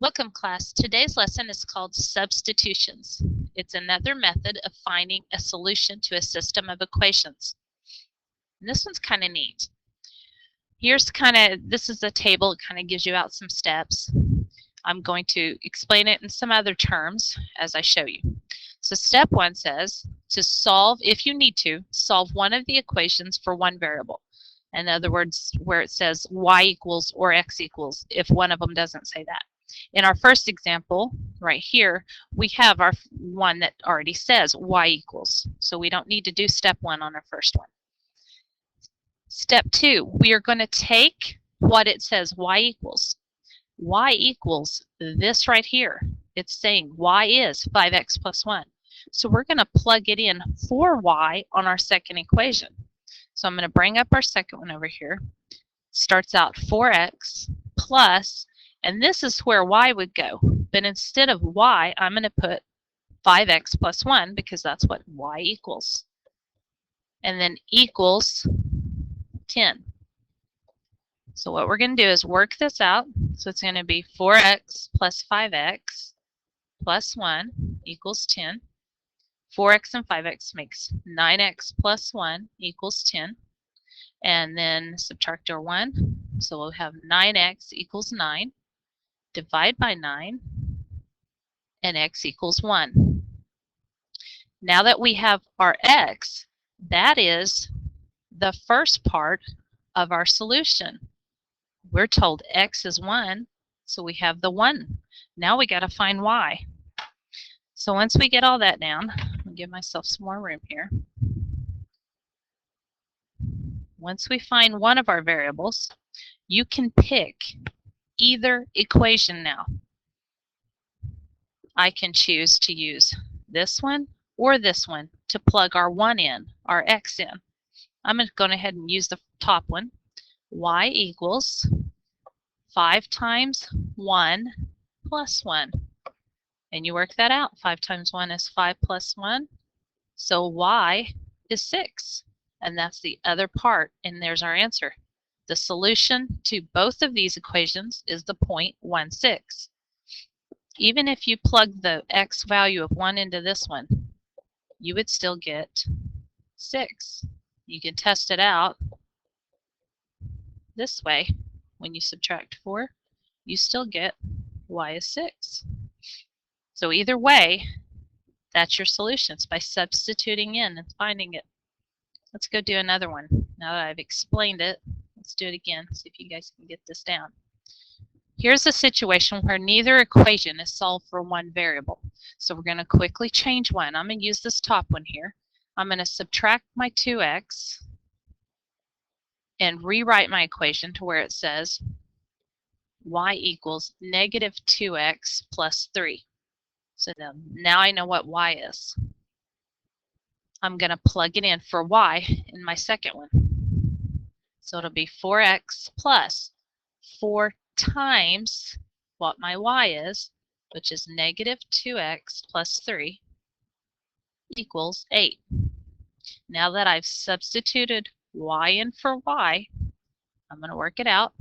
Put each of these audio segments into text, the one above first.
Welcome class. Today's lesson is called substitutions. It's another method of finding a solution to a system of equations. And this one's kind of neat. This is a table. It kind of gives you out some steps. I'm going to explain it in some other terms as I show you. So step 1 says to solve, if you need to, solve one of the equations for one variable. In other words, where it says y equals or x equals, if one of them doesn't say that. In our first example, right here, we have our one that already says y equals. So we don't need to do step 1 on our first one. Step 2, we are going to take what it says y equals. Y equals this right here. It's saying y is 5x plus 1. So we're going to plug it in for y on our second equation. So I'm going to bring up our second one over here. Starts out 4x plus, and this is where y would go. But instead of y, I'm going to put 5x plus 1 because that's what y equals. And then equals 10. So what we're going to do is work this out. So it's going to be 4x plus 5x plus 1 equals 10. 4x and 5x makes 9x plus 1 equals 10. And then subtract our 1. So we'll have 9x equals 9. Divide by 9. And x equals 1. Now that we have our x, that is the first part of our solution. We're told x is 1, so we have the 1. Now we got to find y. So once we get all that down, I'll give myself some more room here. Once we find one of our variables, you can pick either equation now. I can choose to use this one or this one to plug our 1 in, our x in. I'm going to go ahead and use the top one. Y equals 5 times 1 plus 1. And you work that out. 5 times 1 is 5 plus 1. So y is 6. And that's the other part. And there's our answer. The solution to both of these equations is the 0.16. Even if you plug the x value of 1 into this one, you would still get 6. You can test it out this way. When you subtract 4, you still get y is 6. So either way, that's your solutions by substituting in and finding it. Let's go do another one. Now that I've explained it, let's do it again, see if you guys can get this down. Here's a situation where neither equation is solved for one variable. So we're going to quickly change one. I'm going to use this top one here. I'm going to subtract my 2x and rewrite my equation to where it says y equals negative 2x plus 3. So now I know what y is. I'm going to plug it in for y in my second one. So it'll be 4x plus 4 times what my y is, which is negative 2x plus 3 equals 8. Now that I've substituted y in for y, I'm going to work it out.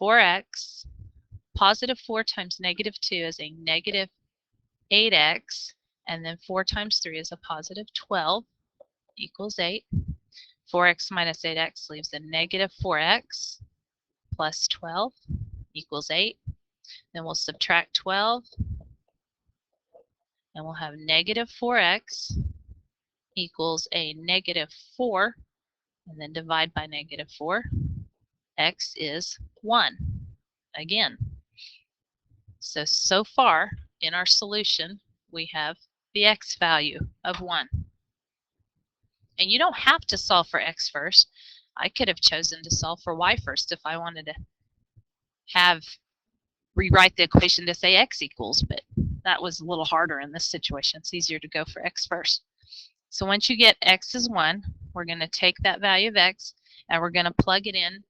4x, positive 4 times negative 2 is a negative 8x, and then 4 times 3 is a positive 12 equals 8. 4x minus 8x leaves a negative 4x plus 12 equals 8. Then we'll subtract 12, and we'll have negative 4x equals a negative 4, and then divide by negative 4. X is 1 again. So far in our solution, we have the x value of 1. And you don't have to solve for x first. I could have chosen to solve for y first if I wanted to rewrite the equation to say x equals, but that was a little harder in this situation. It's easier to go for x first. So once you get x is 1, we're going to take that value of x and we're going to plug it in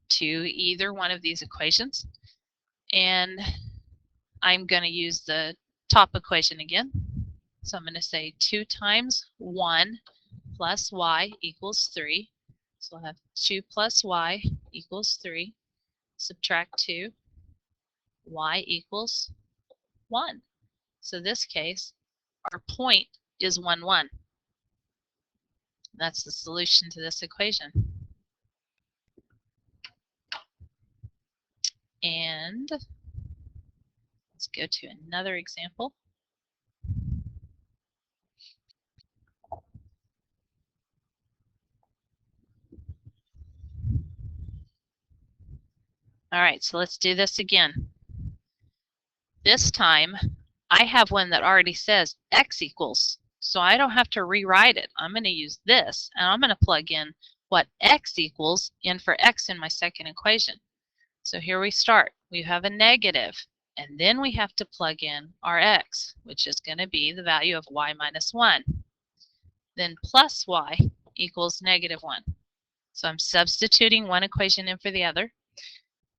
to either one of these equations. And I'm going to use the top equation again. So I'm going to say 2 times 1 plus y equals 3. So I'll have 2 plus y equals 3. Subtract 2. y equals 1. So this case, our point is 1, 1. That's the solution to this equation. And let's go to another example. All right, so let's do this again. This time, I have one that already says x equals, so I don't have to rewrite it. I'm going to use this, and I'm going to plug in what x equals in for x in my second equation. So here we start. We have a negative, and then we have to plug in our x, which is going to be the value of y minus 1. Then plus y equals negative 1. So I'm substituting one equation in for the other.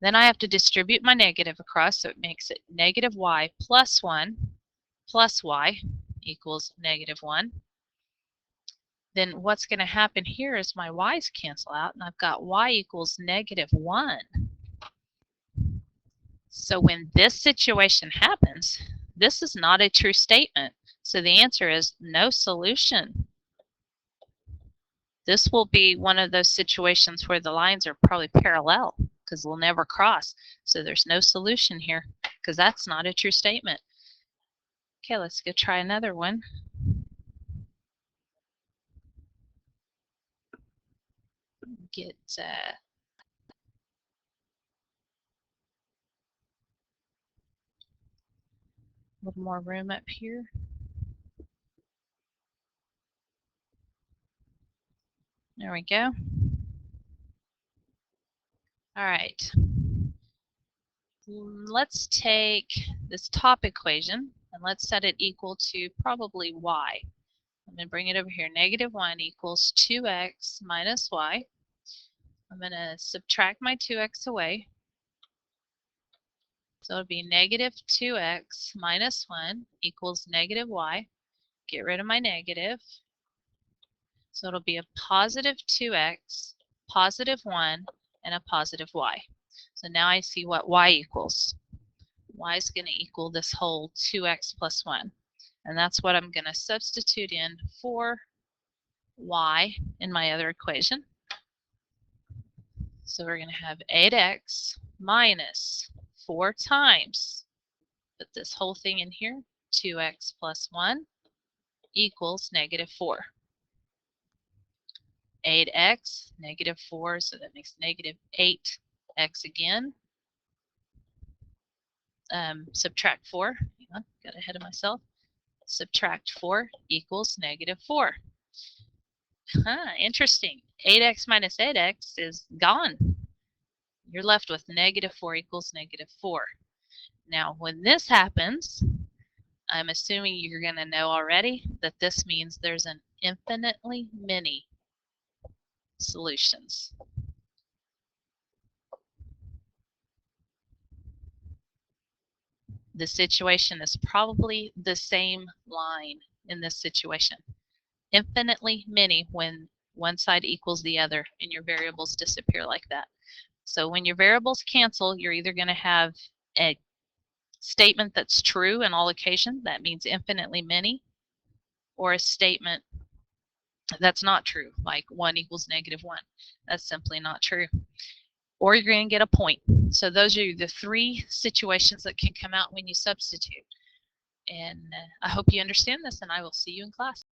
Then I have to distribute my negative across, so it makes it negative y plus 1 plus y equals negative 1. Then what's going to happen here is my y's cancel out, and I've got y equals negative 1. So when this situation happens, this is not a true statement. So the answer is no solution. This will be one of those situations where the lines are probably parallel because they'll never cross. So there's no solution here because that's not a true statement. Okay, let's go try another one. Get a little more room up here. There we go. All right. Let's take this top equation and let's set it equal to probably y. I'm going to bring it over here. Negative 1 equals 2x minus y. I'm going to subtract my 2x away. So it'll be negative 2x minus 1 equals negative y. Get rid of my negative. So it'll be a positive 2x, positive 1, and a positive y. So now I see what y equals. Y is going to equal this whole 2x plus 1. And that's what I'm going to substitute in for y in my other equation. So we're going to have 8x minus 4 times, put this whole thing in here, 2x plus 1 equals negative 4. 8x, negative 4, so that makes negative 8x again. Subtract 4, hang on, got ahead of myself. Subtract 4 equals negative 4. Interesting. 8x minus 8x is gone. You're left with negative 4 equals negative 4. Now, when this happens, I'm assuming you're going to know already that this means there's an infinitely many solutions. The situation is probably the same line in this situation. Infinitely many when one side equals the other and your variables disappear like that. So when your variables cancel, you're either going to have a statement that's true in all occasions, that means infinitely many, or a statement that's not true, like 1 equals negative 1. That's simply not true. Or you're going to get a point. So those are the 3 situations that can come out when you substitute. And I hope you understand this, and I will see you in class.